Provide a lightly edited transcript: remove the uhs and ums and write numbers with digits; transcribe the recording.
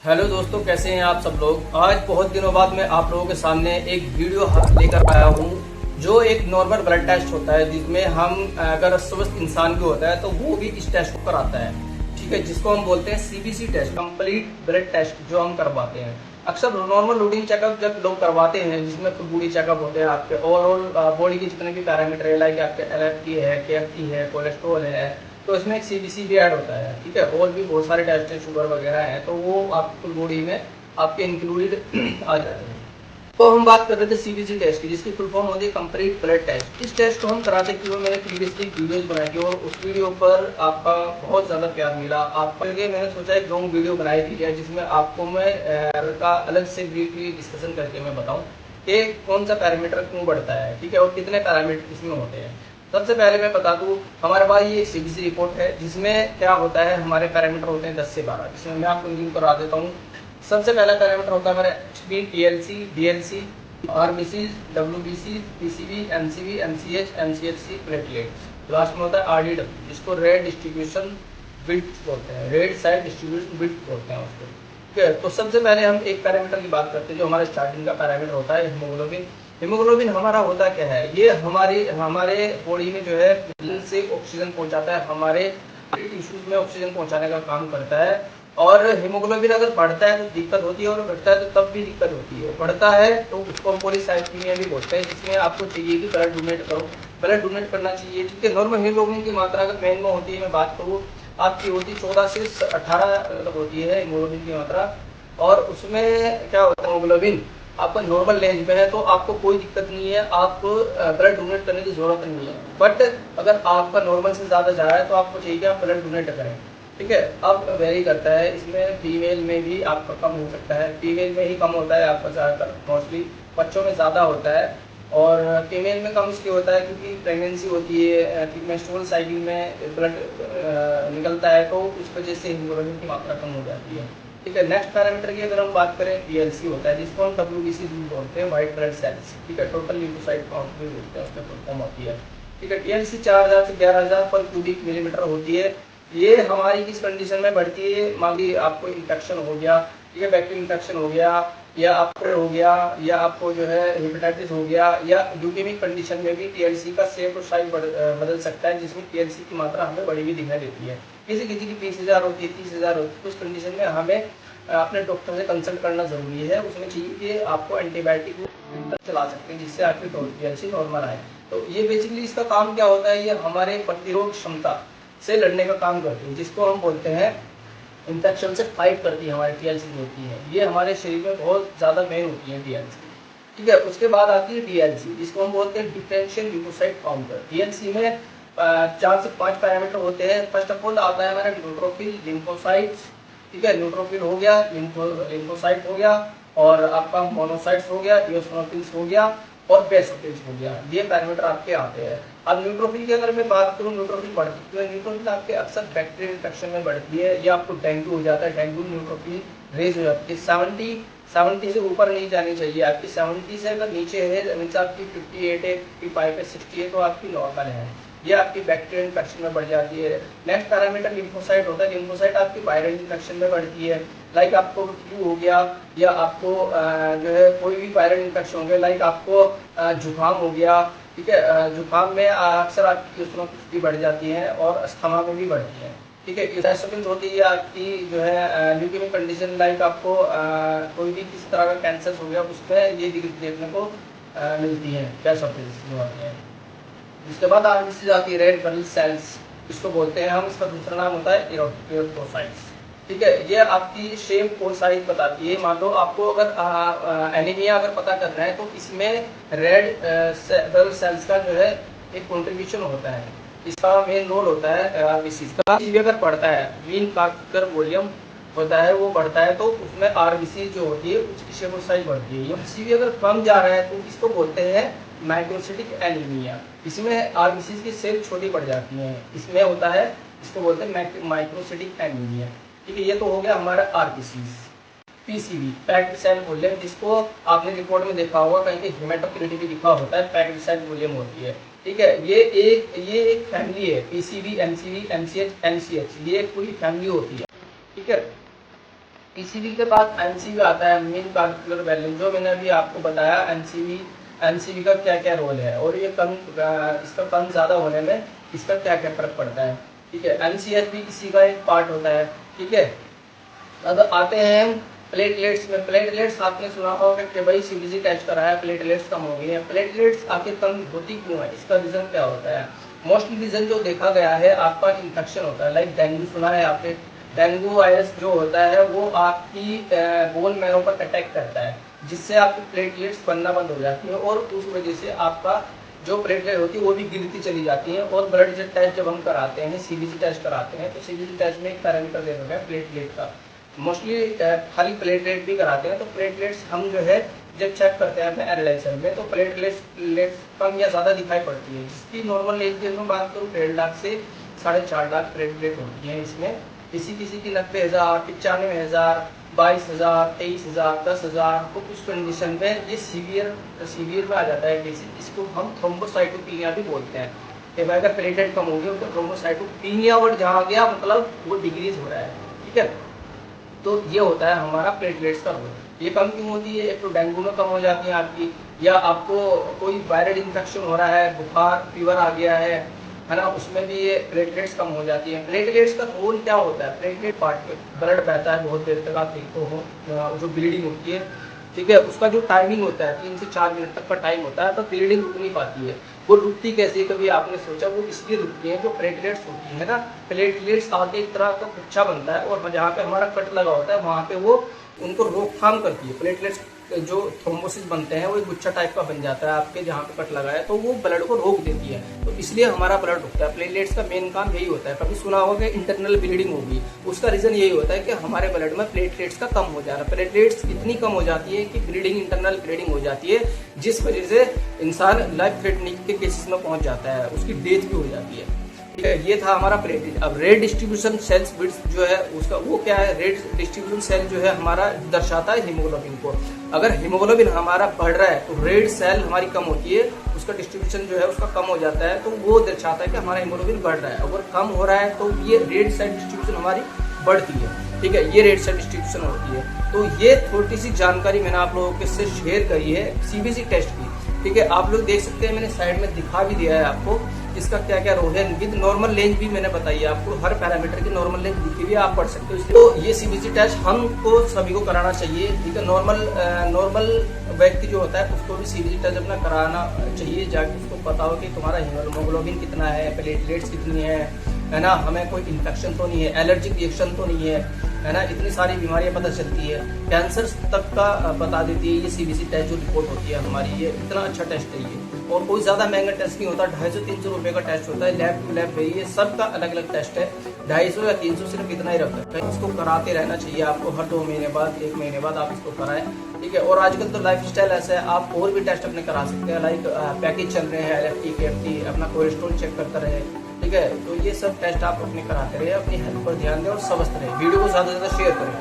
Hello दोस्तों, कैसे हैं आप सब लोग। आज बहुत दिनों बाद मैं आप लोगों के सामने एक वीडियो लेकर आया हूं, जो एक नॉर्मल ब्लड टेस्ट होता है, जिसमें हम अगर स्वस्थ इंसान भी होता है तो वो भी इस टेस्ट को कराता है। ठीक है, जिसको हम बोलते हैं CBC test, complete blood test, जो हम करवाते हैं। अक्सर नॉर्मल रूटीन चेकअप जब लोग करवाते हैं, जिसमें फुल बॉडी चेकअप होते हैं, आपके ओवरऑल बॉडी के जितने भी पैरामीटर है, लाइक आपके एलएफटी है, केएफटी है, कोलेस्ट्रॉल है, तो इसमें एक सीबीसी भी ऐड होता है। ठीक है, और भी बहुत सारे टेस्ट हैं, शुगर वगैरह है, तो वो आपकी फुल बॉडी में आपके इंक्लूडेड आ जाते हैं। तो हम बात कर रहे थे सीबीसी टेस्ट की, जिसकी फुल फॉर्म होती है कंप्लीट ब्लड टेस्ट। इस टेस्ट को हम कराते क्यों, मैंने प्रीवियसली वीडियोज बनाई थी और उस वीडियो पर आपका बहुत ज़्यादा प्यार मिला। आपके लिए मैंने सोचा एक लॉन्ग वीडियो बनाई थी, जिसमें आपको मैं का अलग से ब्रीफली डिस्कशन करके मैं बताऊँ कि कौन सा पैरामीटर क्यों बढ़ता है। ठीक है, और कितने पैरामीटर इसमें होते हैं। सबसे पहले मैं बता दूं, हमारे पास ये सीबीसी रिपोर्ट है, जिसमें क्या होता है, हमारे पैरामीटर होते हैं 10 से 12, जिसमें मैं आपको लिंक करा देता हूँ। सबसे पहला पैरामीटर होता है हमारा HB, TLC, DLC, RBC, WBC, PCB, NCB, NCH, NCHC, platelet. Last में होता है आरडीडब्ल्यू, जिसको रेड डिस्ट्रीब्यूशन बिट्स बोलते हैं, रेड साइड डिस्ट्रीब्यूशन बिट्स बोलते हैं उसको। ठीक है, तो सबसे पहले हम एक पैरामीटर की बात करते हैं, जो हमारा स्टार्टिंग का पैरामीटर होता है हीमोग्लोबिन। हीमोग्लोबिन हमारा होता क्या है, ये हमारे बॉडी में जो है ब्लड से ऑक्सीजन पहुंचाता है, हमारे टिश्यूज में ऑक्सीजन पहुंचाने का काम करता है। और हीमोग्लोबिन अगर बढ़ता है तो दिक्कत होती है, और घटता है तो तब भी दिक्कत होती है। बढ़ता है तो उसको हम पॉलीसाइथेमिया भी बोलते हैं, जिसमें आपको चाहिए कि ब्लड डोनेट करो, ब्लड डोनेट करना चाहिए। ठीक है, नॉर्मल हीमोग्लोबिन की मात्रा अगर मैन में होती है, मैं बात करूँ, आपकी होती 14 से 18 होती है हीमोग्लोबिन की मात्रा। और उसमें क्या होता है, हीमोग्लोबिन आपका नॉर्मल रेंज में है तो आपको कोई दिक्कत नहीं है, आपको ब्लड डोनेट करने की जरूरत नहीं है। बट अगर आपका नॉर्मल से ज़्यादा जा रहा है तो आपको चाहिए कि आप ब्लड डोनेट करें। ठीक है, अब वेरी करता है, इसमें फीमेल में भी आपका कम हो सकता है, फीमेल में ही कम होता है आपका ज़्यादातर, मोस्टली बच्चों में ज़्यादा होता है। और फीमेल में कम इसलिए होता है क्योंकि प्रेगनेंसी होती है, मेंस्ट्रुअल साइकिल में ब्लड निकलता है, तो उस वजह से हीमोग्लोबिन की मात्रा कम हो जाती है। ठीक है, नेक्स्ट पैरामीटर की अगर हम बात करें, डीएलसी होता है, जिसको हम डब्ल्यूबीसी बोलते हैं, व्हाइट ब्लड सेल्स। ठीक है, टोटल ल्यूकोसाइट काउंट भी बोलते हैं, उसमें परफॉर्म होती है। ठीक है, डीएलसी 4000 से 11000 पर क्यूबिक मिलीमीटर होती है। ये हमारी किस कंडीशन में बढ़ती है, मान लीजिए आपको इन्फेक्शन हो गया, ठीक है, बैक्टीरियल इन्फेक्शन हो गया, या आपको हो गया, या आपको जो है हेपेटाइटिस हो गया, या ल्यूकेमिक कंडीशन में भी टीएलसी का शेप और साइज बदल सकता है, जिसमें टीएलसी की मात्रा हमें बढ़ी हुई दिखाई देती है। किसी किसी की 20,000 होती है, 30,000 होती है। उस कंडीशन में हमें अपने डॉक्टर से कंसल्ट करना जरूरी है। उसमें चाहिए कि आपको एंटीबायोटिक चला सकते हैं, जिससे आपकी टीएलसी नॉर्मल आए। तो ये बेसिकली इसका काम क्या होता है, ये हमारे प्रतिरोध क्षमता से लड़ने का काम करती है, जिसको हम बोलते हैं इन्फेक्शन से फाइट करती है। हमारी टीएलसी जो होती है, ये हमारे शरीर में बहुत ज़्यादा मेन होती है टीएलसी। ठीक है, उसके बाद आती है डीएलसी, जिसको हम बोलते हैं डिफरेंशियल ल्यूकोसाइट काउंटर। डीएलसी में 4 से 5 पैरामीटर होते हैं। फर्स्ट ऑफ ऑल आता है हमारा न्यूट्रोफिल, लिम्फोसाइट्स। ठीक है, न्यूट्रोफिल हो गया, लिम्फोसाइट हो गया, और आपका मोनोसाइट्स हो गया, इओसिनोफिल्स हो गया, और बेसोफिल्स हो गया। ये पैरामीटर आपके आते हैं। अब न्यूट्रोफिल की अगर मैं बात करूँ, न्यूट्रोफिल बढ़ती है, न्यूट्रोफिल आपके अक्सर बैक्टीरियल इन्फेक्शन में बढ़ती है, या आपको डेंगू हो जाता है, डेंगू न्यूट्रोफिल रेज हो जाती है। 70 से ऊपर नहीं जानी चाहिए आपकी। 70 से अगर नीचे है, मीन्स आपकी 58 है, 55 है, 60 है, तो आपकी नॉर्मल है, ये आपकी बैक्टीरियल इन्फेक्शन में बढ़ जाती है। नेक्स्ट पैरामीटर लिम्फोसाइट होता है। लिम्फोसाइट आपकी वायरल इन्फेक्शन में बढ़ती है, लाइक आपको फ्लू हो गया, या आपको जो है कोई भी वायरल इन्फेक्शन हो गया, लाइक आपको जुकाम हो गया। ठीक है, जुकाम में अक्सर आपकी उष्णता बढ़ जाती है, और अस्थमा में भी बढ़ती है। ठीक है, इओसिनोफिल्स होती है आपकी जो है ल्यूकेमिक कंडीशन, लाइक आपको कोई भी किसी तरह का कैंसर हो गया, उसमें ये देखने को मिलती है, बेसोफिल्स जो होती है। इसके बाद आगे आती है रेड ब्लड सेल्स, इसको बोलते हैं हम, इसका दूसरा नाम होता है इरिथ्रोसाइट्स। ठीक है, ये आपकी शेप और साइज बताती है। मान लो आपको अगर एनीमिया अगर पता करना है, तो इसमें रेड ब्लड सेल्स का जो है एक कंट्रीब्यूशन होता है, इसका मेन रोल होता है आरबीसी का। भी अगर बढ़ता है, मीन का वॉल्यूम होता है, वो बढ़ता है, तो उसमें आरबीसी जो होती है उसकी शेप और साइज बढ़ती है। एमसी भी अगर कम जा रहा है, तो इसको बोलते हैं माइक्रोसिटिक एनीमिया। इसमें आरबीसी की सेल छोटी पड़ जाती हैं, इसमें होता है, इसको बोलते हैं माइक्रोसिटिक एनीमिया। ठीक है, ये तो हो गया हमारा RBC. PCB, packed cell volume, जिसको आपने रिपोर्ट में देखा होगा, कहीं पे हेमेटोक्रिट भी लिखा होता है, पैक्ड सेल वॉल्यूम होती है। ठीक है, ये एक फैमिली है, पीसीबी, एमसीबी, एमसीएच, एनसीएच, ये एक पूरी फैमिली होती है। ठीक है, टीसीबी के बाद एनसीबी आता है, मीन कार्बोक्सिलिक वैल्यूम, जो मैंने अभी आपको बताया एनसीबी का क्या क्या रोल है और ये कम इसका कम ज़्यादा होने में इसका क्या क्या फर्क पड़ता है। ठीक है, एनसीएच भी इसी का एक पार्ट होता है। ठीक है, अब आते हैं हम प्लेटलेट्स में। प्लेटलेट्स आपने सुना होगा कि भाई सीबीसी टेस्ट कराया, प्लेटलेट्स कम हो गई है। प्लेटलेट्स आखिर कम होती क्यों है, इसका रीज़न क्या होता है? मोस्टली रीज़न जो देखा गया है आपका इन्फेक्शन होता है। लाइक डेंगू सुना है आपने, डेंगू वायरस जो होता है वो आपकी बोन मैरो पर अटैक करता है, जिससे आपकी प्लेटलेट्स बनना बंद हो जाती है और उस वजह से आपका जो प्लेटलेट होती है वो भी गिरती चली जाती है। और ब्लड टेस्ट जब हम कराते हैं, सीबीसी टेस्ट कराते हैं, तो सीबीसी टेस्ट में एक पैरामीटर दे रखा है प्लेटलेट का। मोस्टली खाली प्लेटलेट भी कराते हैं, तो प्लेटलेट्स हम जो है जब चेक करते हैं अपने एनालाइजर में, तो प्लेटलेट्स कम या ज़्यादा दिखाई पड़ती है, जिसकी नॉर्मल रेंज की मैं बात करूँ 1.5 लाख से 4.5 लाख प्लेटलेट होती है इसमें। किसी किसी की 90,000, 95,000, 22,000, 23,000, 10,000, तो उस कंडीशन में ये सीवियर में आ जाता है केसेस। इसको हम थ्रोम्बोसाइटोपिनिया भी बोलते हैं कि भाई अगर प्लेटलेट कम हो गई तो थ्रोम्बोसाइटोपिनिया वर्ड जहाँ गया मतलब वो डिक्रीज हो रहा है। ठीक है, तो ये होता है हमारा प्लेटलेट्स का रोल। ये कम क्यों होती है? एक तो डेंगू में कम हो जाती है आपकी, या आपको कोई वायरल इन्फेक्शन हो रहा है, बुखार फीवर आ गया है ना, उसमें भी ये प्लेटलेट्स कम हो जाती है। प्लेटलेट्स का रोल क्या होता है? प्लेटलेट पार्ट में ब्लड बहता है बहुत देर तक, आप देखते हो जो ब्लीडिंग होती है। ठीक है, उसका जो टाइमिंग होता है 3 से 4 मिनट तक का टाइम होता है, तो ब्लीडिंग रुक नहीं पाती है। वो रुकती कैसे, कभी आपने सोचा? वो इसलिए रुकती है, जो प्लेटलेट्स होती है ना, प्लेटलेट्स आगे एक तरह का गुच्छा बनता है और जहाँ पे हमारा कट लगा होता है वहाँ पे वो उनको रोकथाम करती है। प्लेटलेट्स जो थ्रोम्बोसिस बनते हैं वो एक गुच्छा टाइप का बन जाता है आपके जहाँ पे कट लगा है, तो वो ब्लड को रोक देती है, तो इसलिए हमारा ब्लड रुकता है। प्लेटलेट्स का मेन काम यही होता है। कभी सुना होगा कि इंटरनल ब्लीडिंग होगी, उसका रीजन यही होता है कि हमारे ब्लड में प्लेटलेट्स का कम हो जा रहा है। प्लेटलेट्स इतनी कम हो जाती है कि ब्लीडिंग, इंटरनल ब्लीडिंग हो जाती है, जिस वजह से इंसान लाइफ थ्रेटनिंग के केसेस में पहुंच जाता है, उसकी डेथ भी हो जाती है। ठीक है, ये था हमारा प्लेटलेट। अब रेड डिस्ट्रीब्यूशन सेल्स बिट्स जो है उसका वो क्या है? रेड डिस्ट्रीब्यूशन सेल जो है हमारा दर्शाता है हीमोग्लोबिन को। अगर हीमोग्लोबिन हमारा बढ़ रहा है तो रेड सेल हमारी कम होती है, उसका डिस्ट्रीब्यूशन जो है उसका कम हो जाता है, तो वो दर्शाता है कि हमारा हीमोग्लोबिन बढ़ रहा है। अगर कम हो रहा है तो ये रेड सेल डिस्ट्रीब्यूशन हमारी बढ़ती है। ठीक है, ये रेड सेल डिस्ट्रीब्यूशन होती है। तो ये थोड़ी सी जानकारी मैंने आप लोगों के साथ शेयर करी है सीबीसी टेस्ट की। ठीक है, आप लोग देख सकते हैं, मैंने साइड में दिखा भी दिया है आपको इसका क्या क्या रोल है। विद नॉर्मल रेंज भी मैंने बताई है आपको, हर पैरामीटर की नॉर्मल रेंज दिखी हुई है, आप पढ़ सकते हो। तो ये सीबीसी टेस्ट हमको सभी को कराना चाहिए। ठीक है, नॉर्मल व्यक्ति जो होता है उसको भी सीबीसी टेस्ट अपना कराना चाहिए, जाके उसको पता हो कि तुम्हारा हीमोग्लोबिन कितना है, प्लेटलेट्स कितनी है ना, हमें कोई इन्फेक्शन तो नहीं है, एलर्जिक रिएक्शन तो नहीं है ना। इतनी सारी बीमारियां पता चलती है, कैंसर तक का बता देती है ये सीबीसी टेस्ट जो रिपोर्ट होती है हमारी। ये इतना अच्छा टेस्ट है ये, और कोई ज़्यादा महंगा टेस्ट नहीं होता, 250-300 रुपये का टेस्ट होता है। लैब टू लैब है, ये सबका अलग अलग टेस्ट है। 250 या 300 सिर्फ इतना ही रखता है। इसको कराते रहना चाहिए आपको, हर 2 महीने बाद, 1 महीने बाद आप इसको कराएं। ठीक है, और आजकल तो लाइफ स्टाइल ऐसा है, आप और भी टेस्ट अपने करा सकते हैं। लाइक पैकेज चल रहे हैं LFT, KFT, अपना कोलेस्ट्रॉल चेक करता रहे। ठीक है, तो ये सब टेस्ट आप अपने कराते रहे, अपनी हेल्थ पर ध्यान दें और स्वस्थ रहे। वीडियो को ज़्यादा से ज़्यादा शेयर करें।